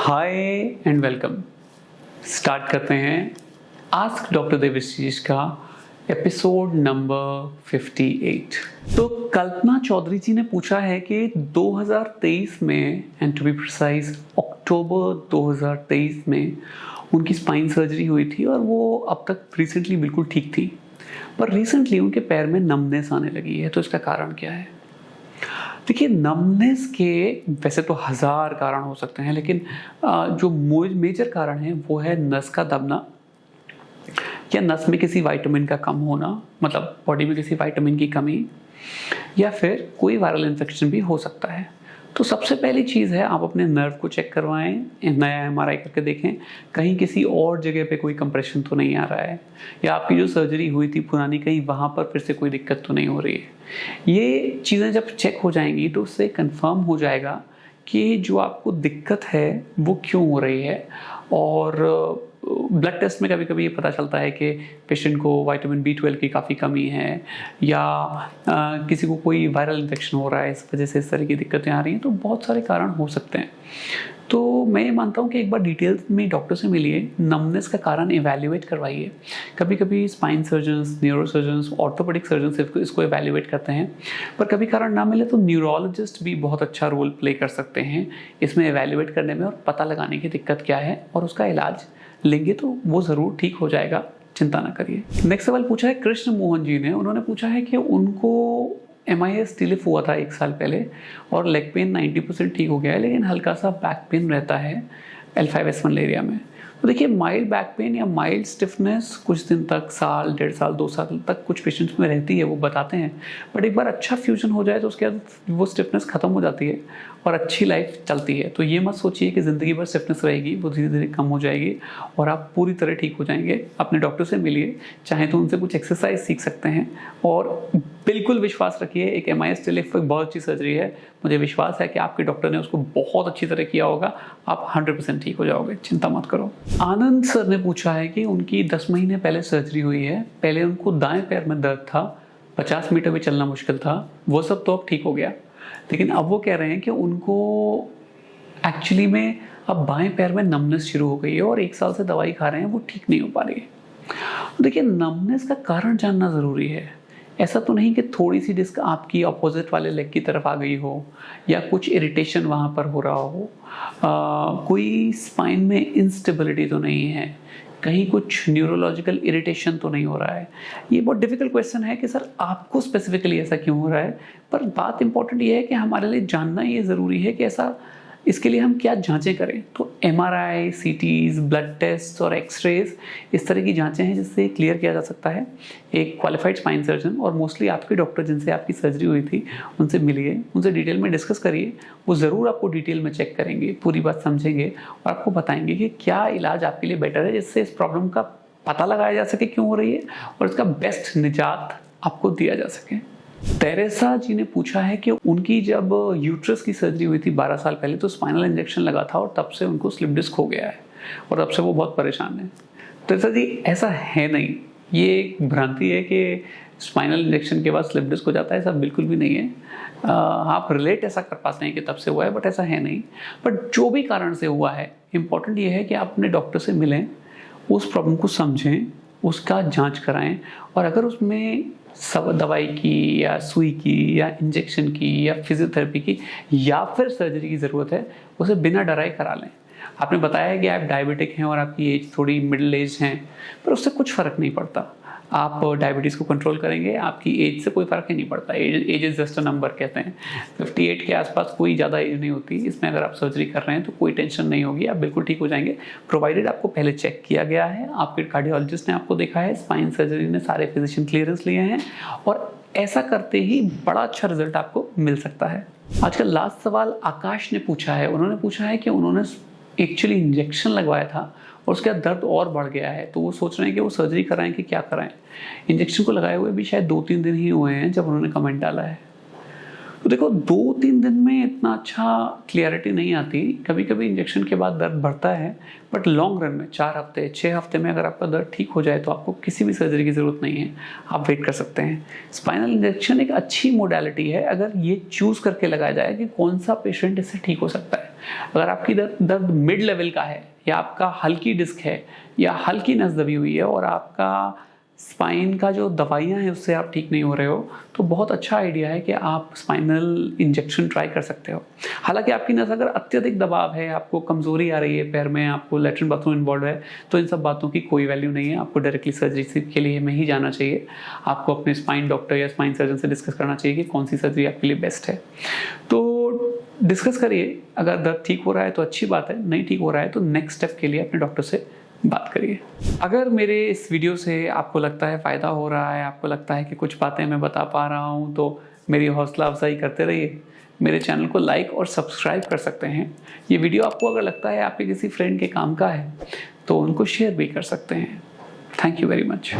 Hi and welcome. Start करते हैं ask doctor Debashish का एपिसोड नंबर 58। तो कल्पना चौधरी जी ने पूछा है कि 2023 में एंड टू बी प्रिसाइज अक्टूबर 2023 में उनकी स्पाइन सर्जरी हुई थी और वो अब तक रिसेंटली बिल्कुल ठीक थी, पर रिसेंटली उनके पैर में नमनेस आने लगी है। तो इसका कारण क्या है? देखिए, नमनेस के वैसे तो 1000 कारण हो सकते हैं, लेकिन जो मेजर कारण है वो है नस का दबना या नस में किसी विटामिन का कम होना, मतलब बॉडी में किसी विटामिन की कमी, या फिर कोई वायरल इन्फेक्शन भी हो सकता है। तो सबसे पहली चीज़ है, आप अपने नर्व को चेक करवाएं, नया एमआरआई करके देखें कहीं किसी और जगह पे कोई कंप्रेशन तो नहीं आ रहा है, या आपकी जो सर्जरी हुई थी पुरानी कहीं वहाँ पर फिर से कोई दिक्कत तो नहीं हो रही है। ये चीज़ें जब चेक हो जाएंगी तो उससे कंफर्म हो जाएगा कि जो आपको दिक्कत है वो क्यों हो रही है। और ब्लड टेस्ट में कभी कभी ये पता चलता है कि पेशेंट को विटामिन B12 की काफ़ी कमी है, या किसी को कोई वायरल इन्फेक्शन हो रहा है, इस वजह से इस तरह की दिक्कतें आ रही हैं। तो बहुत सारे कारण हो सकते हैं। तो मैं ये मानता हूँ कि एक बार डिटेल्स में डॉक्टर से मिलिए, नमनेस का कारण इवैल्यूएट करवाइए। कभी कभी spine surgeons, neuro surgeons, orthopaedic surgeons इसको इवैल्यूएट करते हैं, पर कभी कारण ना मिले तो न्यूरोलॉजिस्ट भी बहुत अच्छा रोल प्ले कर सकते हैं इसमें इवैल्यूएट करने में और पता लगाने की दिक्कत क्या है, और उसका इलाज लेंगे तो वो ज़रूर ठीक हो जाएगा, चिंता ना करिए। नेक्स्ट सवाल पूछा है कृष्ण मोहन जी ने। उन्होंने पूछा है कि उनको MIS टिलिप हुआ था 1 साल पहले और लेग पेन 90% ठीक हो गया है, लेकिन हल्का सा बैक पेन रहता है L5S1 एरिया में। तो देखिए, माइल्ड बैक पेन या माइल्ड स्टिफनेस कुछ दिन तक, साल, 1.5 साल, 2 साल तक कुछ पेशेंट्स में रहती है, वो बताते हैं। बट एक बार अच्छा फ्यूजन हो जाए तो उसके बाद वो स्टिफनेस खत्म हो जाती है और अच्छी लाइफ चलती है। तो ये मत सोचिए कि ज़िंदगी भर स्टिफनेस रहेगी, वो धीरे धीरे कम हो जाएगी और आप पूरी तरह ठीक हो जाएंगे। अपने डॉक्टर से मिलिए, चाहे तो उनसे कुछ एक्सरसाइज सीख सकते हैं, और बिल्कुल विश्वास रखिए, एक MIS टिलिप एक बहुत अच्छी सर्जरी है। मुझे विश्वास है कि आपके डॉक्टर ने उसको बहुत अच्छी तरह किया होगा, आप 100% ठीक हो जाओगे, चिंता मत करो। आनंद सर ने पूछा है कि उनकी 10 महीने पहले सर्जरी हुई है। पहले उनको दाएं पैर में दर्द था, 50 मीटर भी चलना मुश्किल था, वो सब तो अब ठीक हो गया, लेकिन अब वो कह रहे हैं कि उनको एक्चुअली में अब बाएं पैर में नमनेस शुरू हो गई है और 1 साल से दवाई खा रहे हैं, वो ठीक नहीं हो पा रही है। देखिए, नमनेस का कारण जानना ज़रूरी है। ऐसा तो नहीं कि थोड़ी सी डिस्क आपकी अपोजिट वाले लेग की तरफ आ गई हो, या कुछ इरिटेशन वहाँ पर हो रहा हो, कोई स्पाइन में इंस्टेबिलिटी तो नहीं है, कहीं कुछ न्यूरोलॉजिकल इरिटेशन तो नहीं हो रहा है। ये बहुत डिफिकल्ट क्वेश्चन है कि सर आपको स्पेसिफिकली ऐसा क्यों हो रहा है, पर बात इंपॉर्टेंट ये है कि हमारे लिए जानना ये ज़रूरी है कि ऐसा, इसके लिए हम क्या जांचें करें। तो MRI, CTs, ब्लड टेस्ट और एक्सरेज, इस तरह की जांचें हैं जिससे क्लियर किया जा सकता है। एक क्वालिफाइड स्पाइन सर्जन और मोस्टली आपके डॉक्टर जिनसे आपकी सर्जरी हुई थी, उनसे मिलिए, उनसे डिटेल में डिस्कस करिए। वो ज़रूर आपको डिटेल में चेक करेंगे, पूरी बात समझेंगे और आपको बताएंगे कि क्या इलाज आपके लिए बेटर है, जिससे इस प्रॉब्लम का पता लगाया जा सके क्यों हो रही है और इसका बेस्ट निजात आपको दिया जा सके। तेरेसा जी ने पूछा है कि उनकी जब यूट्रस की सर्जरी हुई थी 12 साल पहले, तो स्पाइनल इंजेक्शन लगा था और तब से उनको स्लिप डिस्क हो गया है और तब से वो बहुत परेशान है। तेरेसा जी, ऐसा है नहीं, ये एक भ्रांति है कि स्पाइनल इंजेक्शन के बाद स्लिप डिस्क हो जाता है, ऐसा बिल्कुल भी नहीं है। आप रिलेट ऐसा कर पाते हैं कि तब से हुआ है, बट ऐसा है नहीं। बट जो भी कारण से हुआ है, इम्पॉर्टेंट ये है कि आप अपने डॉक्टर से मिलें, उस प्रॉब्लम को समझें, उसका जांच कराएं, और अगर उसमें सब दवाई की या सुई की या इंजेक्शन की या फिजियोथेरेपी की या फिर सर्जरी की ज़रूरत है, उसे बिना डराए करा लें। आपने बताया है कि आप डायबिटिक हैं और आपकी एज थोड़ी मिडिल एज हैं, पर उससे कुछ फ़र्क नहीं पड़ता। आप डायबिटीज़ को कंट्रोल करेंगे, आपकी एज से कोई फ़र्क ही नहीं पड़ता। Age is just a number कहते हैं। 58 के आसपास कोई ज़्यादा एज नहीं होती। इसमें अगर आप सर्जरी कर रहे हैं तो कोई टेंशन नहीं होगी, आप बिल्कुल ठीक हो जाएंगे, प्रोवाइडेड आपको पहले चेक किया गया है, आपके कार्डियोलॉजिस्ट ने आपको देखा है, स्पाइन सर्जरी ने सारे फिजिशियन क्लियरेंस लिए हैं, और ऐसा करते ही बड़ा अच्छा रिजल्ट आपको मिल सकता है। आज का लास्ट सवाल आकाश ने पूछा है। उन्होंने पूछा है कि उन्होंने एक्चुअली इंजेक्शन लगवाया था और उसके बाद दर्द और बढ़ गया है, तो वो सोच रहे हैं कि वो सर्जरी कराएं कि क्या कराएं। इंजेक्शन को लगाए हुए भी शायद 2-3 दिन ही हुए हैं जब उन्होंने कमेंट डाला है। तो देखो 2-3 दिन में इतना अच्छा क्लियरिटी नहीं आती, कभी कभी इंजेक्शन के बाद दर्द बढ़ता है, बट लॉन्ग रन में 4 हफ्ते 6 हफ्ते में अगर आपका दर्द ठीक हो जाए तो आपको किसी भी सर्जरी की ज़रूरत नहीं है, आप वेट कर सकते हैं। स्पाइनल इंजेक्शन एक अच्छी मोडालिटी है अगर ये चूज़ करके लगाया जाए कि कौन सा पेशेंट इससे ठीक हो सकता है। अगर आपकी दर्द मिड लेवल का है, या आपका हल्की डिस्क है, या हल्की नस दबी हुई है, और आपका स्पाइन का जो दवाइयाँ हैं उससे आप ठीक नहीं हो रहे हो, तो बहुत अच्छा आइडिया है कि आप स्पाइनल इंजेक्शन ट्राई कर सकते हो। हालांकि आपकी नस अगर अत्यधिक दबाव है, आपको कमज़ोरी आ रही है पैर में, आपको लैट्रिन बाथरूम इन्वॉल्व है, तो इन सब बातों की कोई वैल्यू नहीं है, आपको डायरेक्टली सर्जरी के लिए में ही जाना चाहिए। आपको अपने स्पाइन डॉक्टर या स्पाइन सर्जन से डिस्कस करना चाहिए कि कौन सी सर्जरी आपके लिए बेस्ट है। तो डिस्कस करिए, अगर दर्द ठीक हो रहा है तो अच्छी बात है, नहीं ठीक हो रहा है तो नेक्स्ट स्टेप के लिए अपने डॉक्टर से बात करिए। अगर मेरे इस वीडियो से आपको लगता है फ़ायदा हो रहा है, आपको लगता है कि कुछ बातें मैं बता पा रहा हूँ, तो मेरी हौसला अफजाई करते रहिए। मेरे चैनल को लाइक और सब्सक्राइब कर सकते हैं। ये वीडियो आपको अगर लगता है आपके किसी फ्रेंड के काम का है तो उनको शेयर भी कर सकते हैं। Thank you very much.